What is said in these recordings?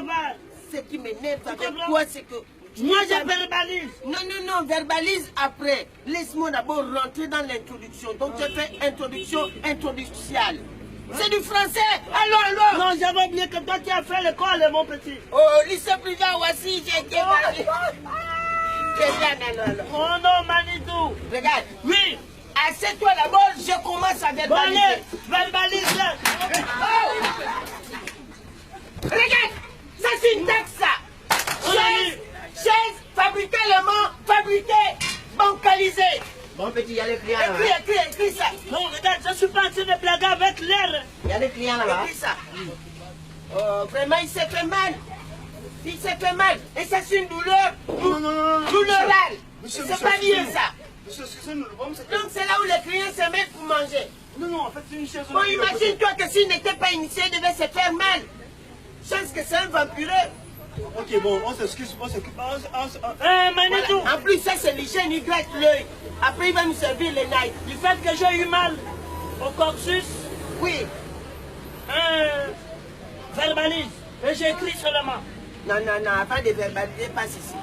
travail. Ce qui m'énerve avec toi, c'est que... Moi, je verbalise. Non, verbalise après. Laisse-moi d'abord rentrer dans l'introduction. Donc, je fais introduction introductiale. C'est du français. Allô. Non, j'avais oublié que toi, tu as fait l'école, mon petit. Oh, lycée privé, voici, j'ai été validé. Oh non, Manitou. Regarde. Oui. Assieds-toi d'abord, je commence à Bon, allez, verbaliser. verbalise. Oh. Regarde, ça c'est une taxe, ça. Chaise, fabriquer le mot, fabriquer, bancaliser. Bon petit, il y a les clients là. Écris ça. Non, regarde, je suis pas en train de blaguer avec l'air. Il y a les clients là-bas. Écris ça. Oh, vraiment, il s'est fait mal. Il s'est fait mal. Et ça, c'est une douleur. Douleurale. C'est pas bien ça. Monsieur, excusez-nous, le problème c'est que... Donc, c'est là où les clients se mettent pour manger. Non, en fait, c'est une chaise... Bon, imagine-toi que s'il n'était pas initié, il devait se faire mal. Chance que c'est un vampireux. Ok, bon, on s'excuse, on s'occupe. Manitou. Voilà. En plus, ça, c'est l'hygiène, il gratte l'œil. Après, il va nous servir les nights. Du fait que j'ai eu mal au coccyx, Oui. verbalise. Et j'écris seulement. Non, afin de verbaliser, passe ici.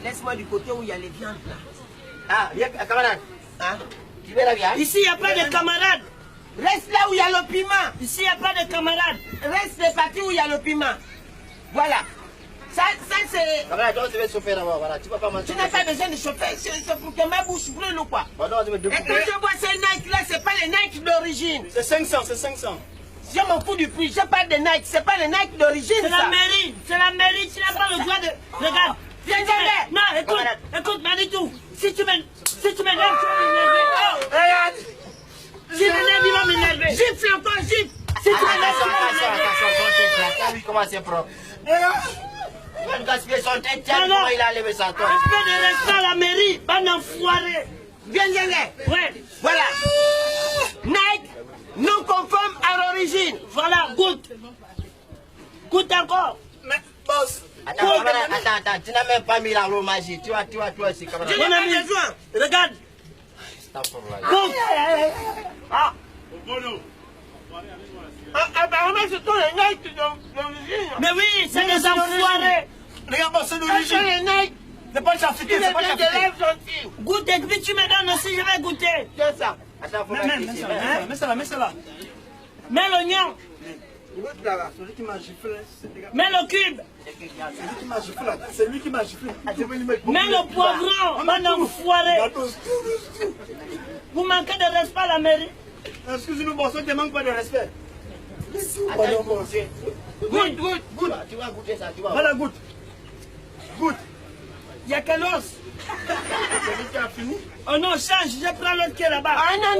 Laisse-moi du côté où il y a les viandes là. Ah, viens, camarade. Hein? Tu veux la viande? Ici, il n'y a pas de camarades. Reste là où il y a le piment. Ici, il n'y a pas de camarades. Reste les parties où il y a le piment. Voilà. Ça c'est... Camarade, toi, tu veux chauffer d'abord, voilà. Tu vas pas manger. Tu n'as pas besoin de chauffer, c'est pour que ma bouche brûle ou quoi? Bon, non, tu veux Et découper. quand je vois ces Nike là, c'est pas les Nike d'origine. C'est 500, c'est 500. Je m'en fous du prix, je parle de Nike, c'est pas les Nike d'origine C'est ça. la mairie. C'est la mairie. Tu n'as pas le droit de... Regarde. Viens, Non, écoute, Manitou. Si tu m'énerves, tu vas m'énerver. Regarde. Si tu m'énerves, il va m'énerver. Gifle encore, gifle. Si tu m'énerves, tu vas m'énerver. Attention, t'as vu comment c'est propre. Il va nous gaspiller son tête, tiens, Alors, comment il a levé sa tête. un peu de respect à la mairie. Bande d'enfoirés. Viens. Ouais. Voilà. Nike, non conforme à l'origine. Voilà, goûte. Goûte encore. Mais, boss, Attends, tu n'as même pas mis la magie. Tu vois, c'est camarade. Je n'ai pas besoin. Regarde. Goûte. Ah, Bono. apparemment, ce sont les Nike d'origine. Mais oui, c'est des enfoirés. Regarde, boss, c'est Ce sont d'origine. les Nike C'est pas qui chafiqué, viennent c'est pas de chafiqué. lèvres gentilles. Goûte et puis tu me donnes aussi, je vais goûter. Tiens ça. Attends, faut Mets mettre ici. ça là. Mets l'oignon, L'autre là-bas. Celui qui m'a giflé, c'est le gars. mets le cube, Celui qui m'a giflé, c'est lui qui m'a giflé. mets le poivron, bande d'enfoirés. Vous manquez de respect à la mairie. Excusez-nous, boss, on ne te manque pas de respect. Attends, goûte. Goûte. Tu vas goûter ça, tu vas. Voilà, goûte. Il y a quel os? C'est lui qui a fini. Oh non, change, je prends l'autre qui est là-bas. Ah non.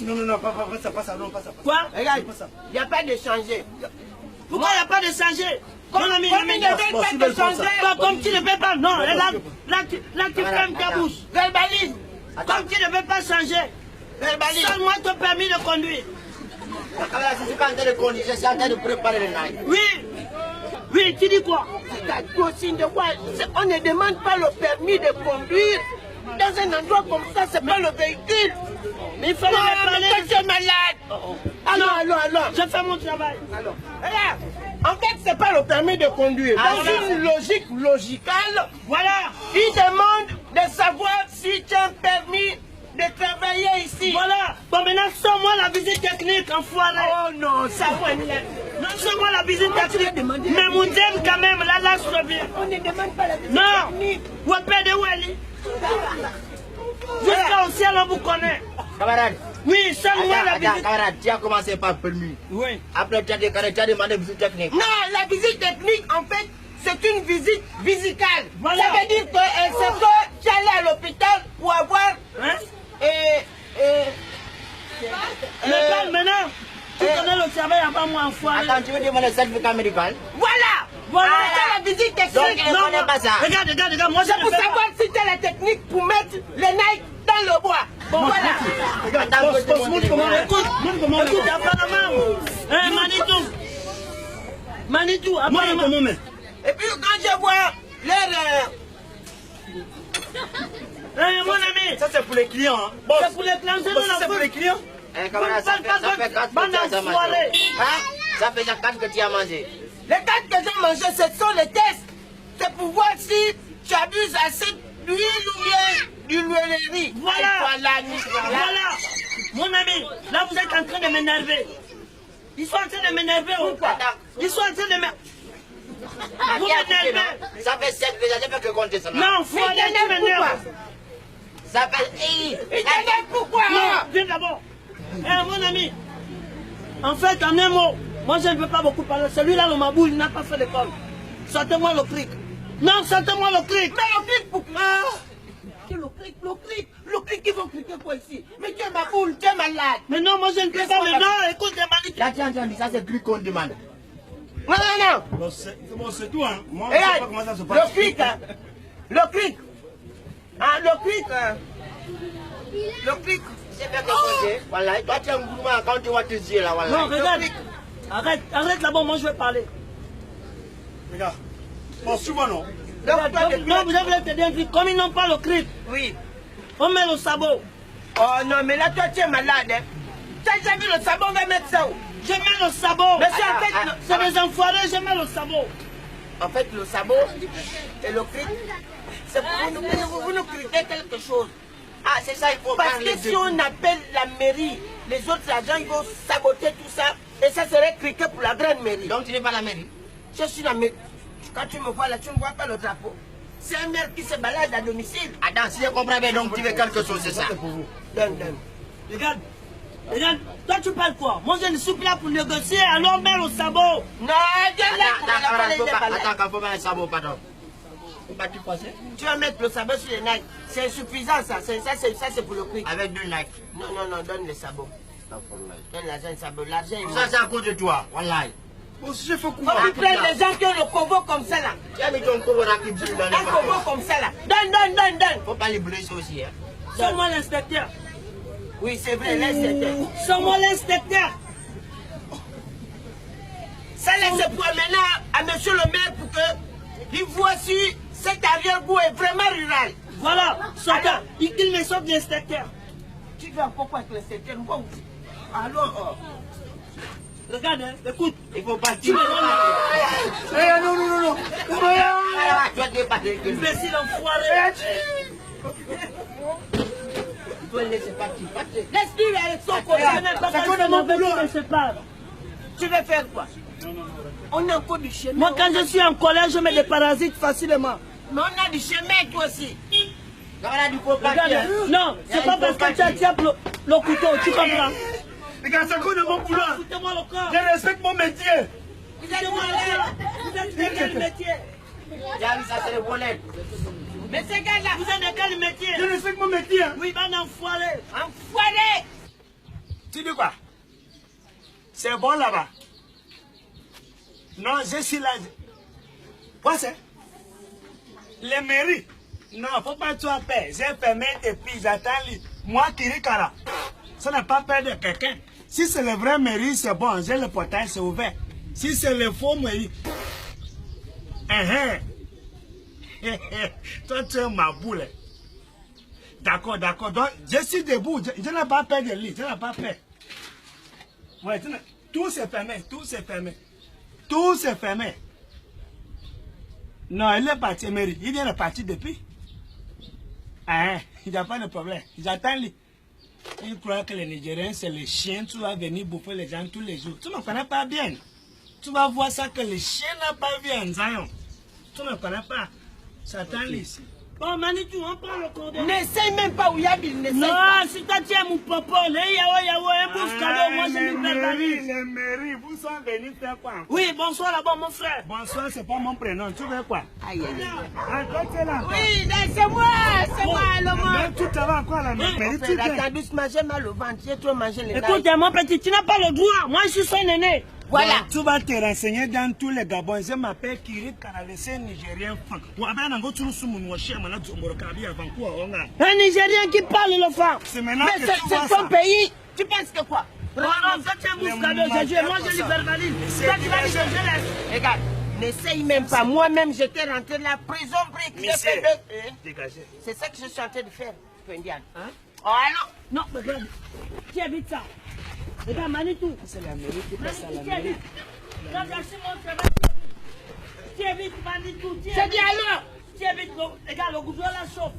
Non, pas ça, non, pas ça. Quoi? Regarde, Pas ça. il n'y a pas de changer. Pourquoi il n'y a pas de changer? Mon ami, Comme il ne veut pas de changer, comme tu ne peux pas, non, là tu fermes ta bouche. verbalise. Comme tu ne veux pas changer, Verbalise. donne-moi ton permis de conduire. Camarade, je ne suis pas en train de conduire, je suis en train de préparer le night. Oui, tu dis quoi? C'est ta consigne de quoi? On ne demande pas le permis de conduire. Dans un endroit comme ça, c'est pas le véhicule. Mais il fallait me parler. Mais tu es malade. Allons. Je fais mon travail. Alors, regarde, en fait, c'est pas le permis de conduire. Ah, Dans voilà. une logique logicale, Voilà. il demande de savoir si tu as un permis de travailler ici. Voilà. Bon, maintenant, sors-moi la visite technique, enfoiré. Oh non, ça va. Non, sors-moi la visite technique. Mais mon Dieu, quand même, là, je reviens. On ne demande pas la visite Non. technique. Où est de Wally? Jusqu'à au ciel, on vous connaît. Camarade, Oui, sors-moi la visite. camarade, tu as commencé par permis. Oui. Après, tu as demandé visite technique. Non, la visite technique, en fait, c'est une visite visicale. Voilà. Ça veut dire que c'est que tu es allé à l'hôpital pour avoir... Hein? Mais parle maintenant. Tu connais le cerveau avant moi, enfoiré. Attends, tu veux demander le certificat médical? Voilà. Voilà. C'est la visite technique. Donc, elle ne connaît pas ça. Regarde, moi, C'est je pour ne fais savoir pas. si tu as la technique pour mettre les Nike dans le bois. Bon, voilà. Regarde, Attends, boss, montre comment. Écoute, apparemment. Manitou, Montre apparemment. comment, mais. Et puis quand je vois leur... Mon ami. Ça, c'est pour les clients, hein. Boss, C'est pour les clients, c'est boss, dans la c'est pour les clients. Eh, camarade, ça fait 4 que tu as mangé. Hein? Ça fait 4 que tu as mangé. Les cartes que j'ai mangées, ce sont les tests. C'est pour voir si tu abuses à cette huile ou bien du huilerie. Voilà. Mon ami, là vous êtes en train de m'énerver. Ils sont en train de m'énerver ou quoi? Ils sont en train de m'énerver. Vous m'énervez. Ça fait 7 déjà, j'ai fait que compter ça. Non, faut aller tu m'énerves. Ça fait... Il t'énerve pourquoi? Non, viens d'abord. Mon ami, en fait, en un mot, moi je ne veux pas beaucoup parler. Celui-là, le Mabou, il n'a pas fait l'école. Sortez-moi le cric. Non, sortez-moi le cric. Mais le cric pourquoi? Le cric, ils vont criquer quoi ici? Mais tu es ma boule, tu es malade. Mais non, moi je ne peux pas. Mais non, écoute, Malik. Là, tu as entendu, ça c'est cric qu'on demande. Non. Bon, c'est tout, hein. Moi, je ne sais pas comment ça se passe. Le cric, hein. Le cric. Ah, le cric, hein. Le cric. J'ai fait que compter. Voilà, toi tu es un gourmand quand tu vois tes yeux là, voilà. Non, regarde. Arrête là-bas, moi je vais parler. Regarde. Bon, souvent, non. Non, vous avez te dire un truc. Comme ils n'ont pas le cric, Oui. on met le sabot. Oh non, mais là, toi, tu es malade, hein. Tu as déjà vu le sabot, on va mettre ça où? Je mets le sabot. Mais c'est en fait, C'est des enfoirés, je mets le sabot. en fait, le sabot et le cric, c'est pour vous nous criquez quelque chose. Ah, c'est ça, il faut Parce parler que si on appelle la mairie, les autres agents, ils vont saboter tout ça. Et ça serait criqué pour la grande mairie. Donc tu n'es pas la mairie. Je suis la mairie. Quand tu me vois là, tu ne vois pas le drapeau. C'est un maire qui se balade à domicile. Attends, si je comprends bien, donc tu veux quelque chose, c'est ça. Donne. Regarde, toi tu parles quoi? Moi je ne suis plus là pour négocier, alors mets le sabot. Non, viens là, on va parler des balades. Attends, quand faut mettre un sabot, pardon. Faut pas tu passer. Tu vas mettre le sabot sur les Nike. C'est insuffisant ça. Ça c'est pour le cric. Avec 2 Nike. Non, donne les sabots. Donne l'argent, le sabot. L'argent, il Ça c'est à cause de toi, wallahi. Bon, si je fais quoi? faut plus prendre les gens qui ont le convo comme ça là. Tu as mis ton cours qui brûle dans Un les convo mains. comme ça là. Donne. Faut pas les blesser aussi, hein. Sors-moi l'inspecteur. Oui, c'est vrai, laisse. Sors-moi l'inspecteur. Ça là, c'est pour amener à monsieur le maire pour qu'il voit si cet arrière-goût est vraiment rural. Voilà, sortez. Il me sort de l'inspecteur. Tu veux encore quoi avec le secteur? Alors, Regarde, hein, écoute. Il faut partir. Non. Ah, tu vas dépasser. Imbécile enfoiré. Il faut le laisser partir. laisse-lui avec son Je collègue. n'ai pas Ça fait connaît de mon mauvais boulot, qui me sépare. Tu veux faire quoi? On a encore du chemin. Moi quand je suis en colère, je mets des parasites facilement. Mais on a du chemin, toi aussi. Camarade, il faut Regarde, partir. non, c'est pas parce que tu attrapes le couteau, tu comprends? Regarde, ça connaît mon boulot. Foutez-moi le corps. Je respecte mon métier. Vous êtes de quel métier? J'ai vu ça, c'est le volet. Mais ces gars-là, Vous êtes de quel métier? Je respecte mon métier. Oui, ben enfoiré. enfoirés. Tu dis quoi? C'est bon là-bas. Non, je suis là. Quoi c'est? Les mairies. Non, faut pas tu appelles. J'ai fermé et puis j'attends. Moi, Kirikara. Ça n'a pas peur de quelqu'un. Si c'est le vrai mairie, c'est bon. J'ai le portail, c'est ouvert. Si c'est le faux mairie. Toi, tu es ma boule. D'accord. Donc, je suis debout. Je n'ai pas peur de lui. Je n'ai pas peur. Ouais, tout s'est fermé. Tout s'est fermé. Non, il est parti, mairie. Il est parti depuis. Il n'y a pas de problème. J'attends lui. Il croit que les Nigériens, c'est les chiens. Tu vas venir bouffer les gens tous les jours. Tu ne me connais pas bien. Tu vas voir ça que les chiens n'ont pas vu en Zion. Tu ne me connais pas. J'attends lui ici. Bon, Manitou, on prend le coordonnées. N'essaye même pas où il y a Bill. Non, si toi tu es mon papa, les yawa, un bouffe cadeau, moi je me verbalise. Les mairies, vous sont venus faire quoi? Oui, bonsoir là-bas, mon frère. Bonsoir, c'est pas mon prénom. Tu veux quoi? Aïe. Toi, tu es là. Oui, c'est moi, le moi. Même tout à l'heure, quoi, la mairie, tu viens. Attends, doucement, j'ai mal au ventre, j'ai trop mangé les gars. Écoute, mon petit, tu n'as pas le droit. Moi, je suis son aîné. Voilà. Donc, tu vas te renseigner dans tous les Gabons. Je m'appelle Kiri Kanalese Nigérien Franck. Un Nigérien qui parle le franc. C'est maintenant Mais que tu vois c'est ton ça. pays. Tu penses que quoi? Non, ça tu es un bouffe cadeau, j'ai joué. Moi, je lui verbalise. Toi, tu vas dire que je laisse. Regarde, n'essaye même pas. Moi-même, j'étais rentré de la prison brique. Monsieur, dégagez. C'est ça que je suis en train de faire, Pendian. Hein? Oh, alors. Non, regarde. Tu évites ça. Regarde, Manitou. C'est la mairie qui passe à la Manitou, tu mairie. évites. Regarde, c'est mon frère. Tiens vite, Manitou, tiens. J'ai dit alors. Tiens vite, regarde, le goudron la chauffe.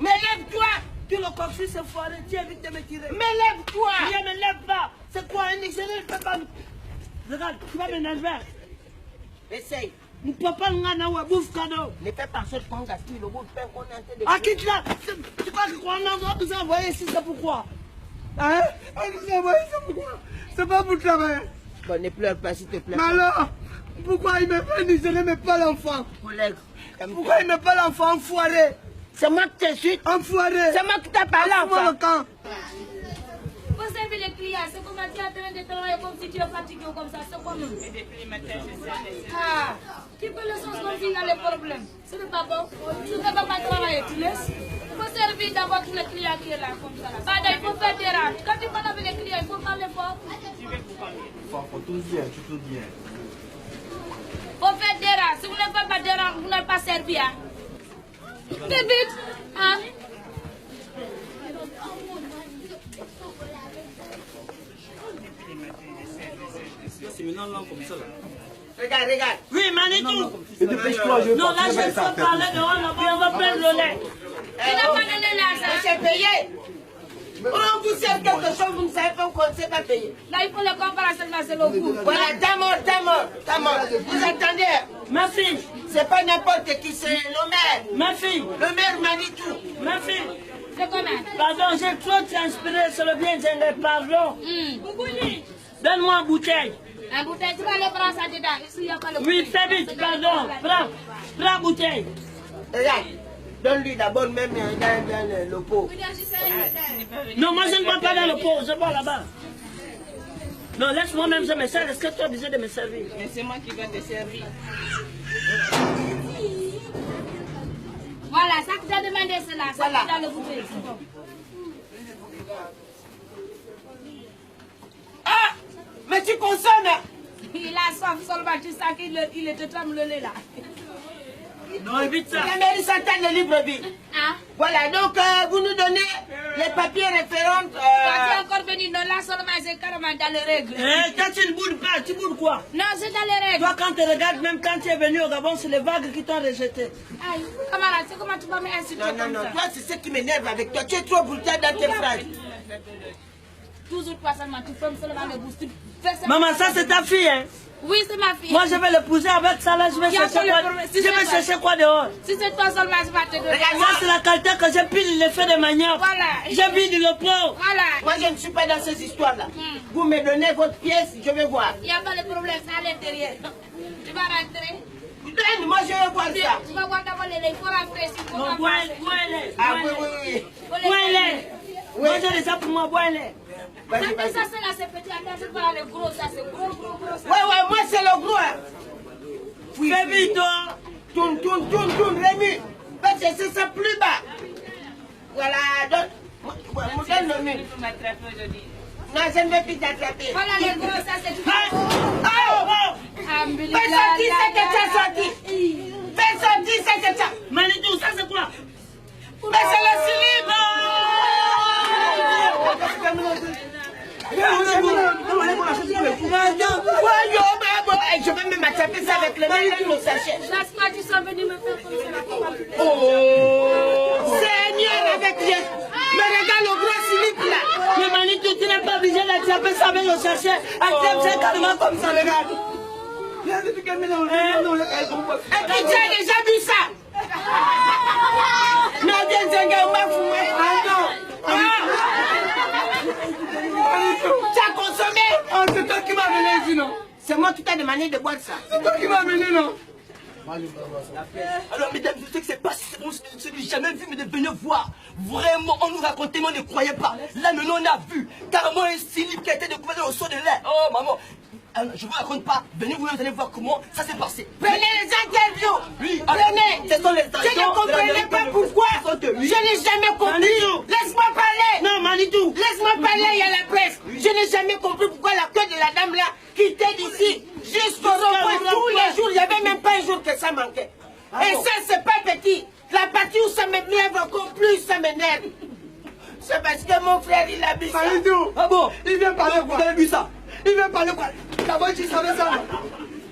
Mais lève-toi. Tu le coxis c'est foiré, tiens vite de me tirer. Mais lève-toi. Viens, ne lève pas. C'est quoi un Nigérien ne peut pas me... Regarde, tu vas m'énerver. Essaye. Ne peux pas nous bouffe cadeau. Ne fais pas sorte qu'on gaspille le bout de pain qu'on est en train de... Ah, quitte là. Tu crois qu'on nous a envoyé ici, c'est pourquoi? Hein? On nous a envoyé, c'est pourquoi? C'est pas pour travailler. Bon, ne pleure pas, s'il te plaît. Mais alors, pourquoi il me fait Nigérien mais pas l'enfant? Collègue. Pourquoi il me pas l'enfant enfoiré? C'est moi qui t'insulte. Enfoiré. C'est moi qui t'ai parlé, Enfoiré enfant. le camp. Vous savez les clients, c'est comme tu es en train de travailler comme si tu es fatigué ou comme ça, c'est comme... Ah, tu peux le sens comme s'il y a les problèmes. Ce n'est pas bon. Tu ne peux pas travailler, tu laisses. Il faut servir d'abord tous les clients qui sont là, comme ça. Là. Il faut faire des rangs. Quand tu parles avec les clients, il faut parler fort. Faut tout dire, tu tout dire. Il faut faire des rangs. Si vous ne faites pas des rangs, vous n'allez pas servir. Fais vite. Hein? C'est maintenant là comme ça. Regarde, regarde. Oui, Manitou. Et dépêche-toi, je veux Non, là, je vais parler dehors, là-bas, on va prendre le lait. Tu n'as pas donné l'argent. J'ai payé. On vous sert quelque chose, vous ne savez pas qu'on ne sait pas payer. Là, il faut le comparer seulement, c'est le goût. Voilà, t'as mort. Vous attendez. Ma fille, C'est pas n'importe qui, c'est le maire. ma fille, Le maire Manitou. ma fille. C'est comment? Pardon, j'ai trop transpiré, c'est le bien, j'ai pardon. Donne-moi une bouteille. La bouteille, tu vas aller prendre ça dedans. Ici, il n'y a pas le Oui, fais vite, pardon. Prends la bouteille. Regarde. Donne-lui d'abord même dans le pot. Non, moi je ne bois pas dans le pot, je bois là-bas. Non, laisse-moi même, je me sers. Est-ce que tu as besoin de me servir? Mais c'est moi qui vais te servir. Voilà, ça que tu as demandé, c'est là. Ça Voilà. qui est dans le bouteille. c'est bon. Ah! Mais tu consommes. Il a soif seulement, tu sais qu'il te tremble le lait là. Non, évite ça. La mairie s'entend le livre vie. Hein? Voilà, donc vous nous donnez les papiers référents. Quand tu es encore venu, non, là seulement, c'est carrément dans les règles. Quand tu ne boudes pas, tu boudes quoi? Non, c'est dans les règles. Toi, quand tu regardes, même quand tu es venu au Gabon, c'est les vagues qui t'ont rejeté. Aïe, camarade, c'est comment tu vas m'insulter Non, comme ça? toi, c'est ce qui m'énerve avec toi. Tu es trop brutal dans tes phrases. Toujours toi seulement, tu fermes seulement les bouches. Tu fais ça. Maman, ça c'est ta fille, hein? Oui, c'est ma fille. Moi, je vais l'épouser avec ça, là, je vais Il y a chercher pas le quoi? problème. Je vais chercher quoi dehors? Si c'est toi seulement, je vais te donner. Ça, c'est la qualité que j'ai pile l'effet de manioc. Voilà. J'ai vu le pot. Voilà. Moi, je ne suis pas dans ces histoires-là. Vous me donnez votre pièce, je vais voir. Il n'y a pas de problème, c'est à l'intérieur. Tu vas rentrer. Donne, moi, je vais voir ça. Tu vas voir d'abord les laits. Il faut rentrer ici. Faut Non, pas bois passer. les. Ah oui, oui, oui. Faut les Bois faire. les. Moi, j'ai ça pour moi, bois les. Vas-y, Ça, vas-y. c'est là, c'est petit. Attends, c'est pas le gros, ça, c'est gros, ça. Ouais, moi, c'est le gros. Hein. Fais vite, toi. Tourne, Rémi. Parce que c'est ça plus bas. Voilà, donc, donne le mur. Non, je ne vais plus t'attraper. Voilà les gros, ça, c'est tout. Fais sortir ce que tu as sorti. Fais sortir ce que tu as. Manitou, ça c'est quoi? Mais c'est le slip. Je vais même attraper ça avec le main dans le sachet. Chaque fois, tu sont venus me faire comme ça. Oh Seigneur, avec Dieu. Mais regarde le gros slip là. Mais Manitou, tu n'es pas obligé d'attraper ça avec le sachet. Attrape ça carrément comme ça, regarde. Et puis tu as déjà vu ça. Non, viens, Zenga, on va fouiller. Tu as consommé. Oh, c'est toi qui m'as amené ici, non? C'est moi qui t'ai demandé de boire ça. C'est toi qui m'as amené, non? Alors, mesdames, je sais que c'est pas si bon, ce que j'ai jamais vu, mais de venir voir. Vraiment, on nous racontait, mais on ne croyait pas. Là, maintenant, on a vu. Carrément, un slip qui a été découvert dans le seau de lait. Oh, maman. Alors, je vous raconte pas. Venez vous allez voir comment ça s'est passé. Prenez les interviews. Oui, Prenez. ce sont les Je ne comprenais pas pourquoi. Je n'ai jamais compris. Manitou. Laisse-moi parler. Non, Manitou. Laisse-moi parler, il y a la presse. Je n'ai jamais compris pourquoi la queue de la dame là quittait d'ici jusqu'au rond-point tous les jours. Il n'y avait même pas un jour que ça manquait. Et ça, c'est pas petit. La partie où ça m'énerve encore plus, ça m'énerve. C'est parce que mon frère, il a bu ça. Manitou. Ah bon? Il vient parler quoi? Vous avez vu ça? Il vient parler quoi? D'abord, tu savais ça, non?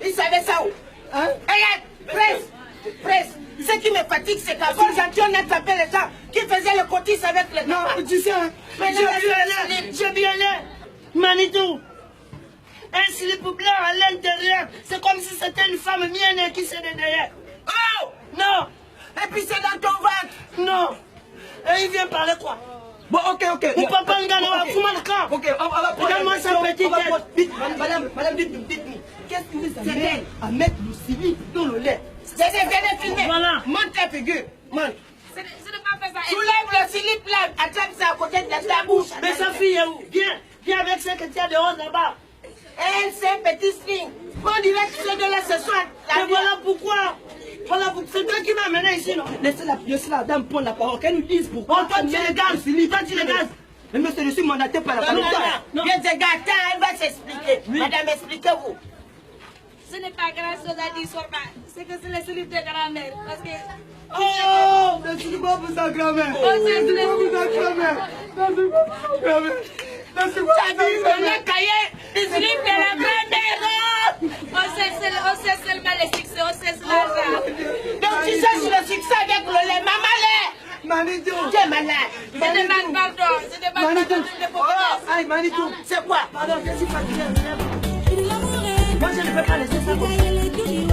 Il savait ça où? Hein? Regarde, Presse. Ce qui me fatigue, c'est qu'à force on a attrapé les gens qui faisaient le cotis avec les gens. Non, tu sais, J'ai bien l'air. Manitou. Un slip blanc à l'intérieur. C'est comme si c'était une femme mienne qui s'est derrière. Oh! Non. Et puis c'est dans ton ventre. Non. Et il vient parler quoi? Bon, ok. Mon papa Ngana va foutre le camp. Ok, on va prendre. Regarde-moi sa petite tête. Madame, dites-nous. Qu'est-ce qui vous amène à mettre le slip dans le lait? Viens filmer. Voilà. Monte ta figure. Monte. Ce n'est pas fait ça. Soulève le slip là. Attrape ça à côté de ta bouche. Mais sa fille est où? Viens avec ce que tu as dehors là-bas. Elle, c'est un petit string. On dirait que ce gars-là ce soir. Mais voilà pourquoi. C'est toi qui m'as amené ici, non? Laissez la dame prendre la parole. Qu'elle nous dise pourquoi. Toi, tu les gazes. Toi, tu les gazes. Mais monsieur, je suis mandaté par la Non. parole. Viens de gâter, elle va s'expliquer. Madame, expliquez-vous. Ce n'est pas grave ce qu'on a dit, Sorba. C'est que c'est le slip de grand-mère. Parce que. Oh, mais c'est pas pour sa grand-mère. Oh, c'est le Tu as vu le cahier du slip de la grand-mère. On sait seulement les succès, on sait l'argent. Donc tu cherches le succès avec le lait. Maman lait. Manitou. Tu es malade. Je demande pardon. Je demande pardon de Oh, Aïe, Manitou. c'est quoi? Pardon, je suis fatigué. Moi, je ne peux pas laisser ça comme ça.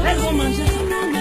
Elles vont manger ça.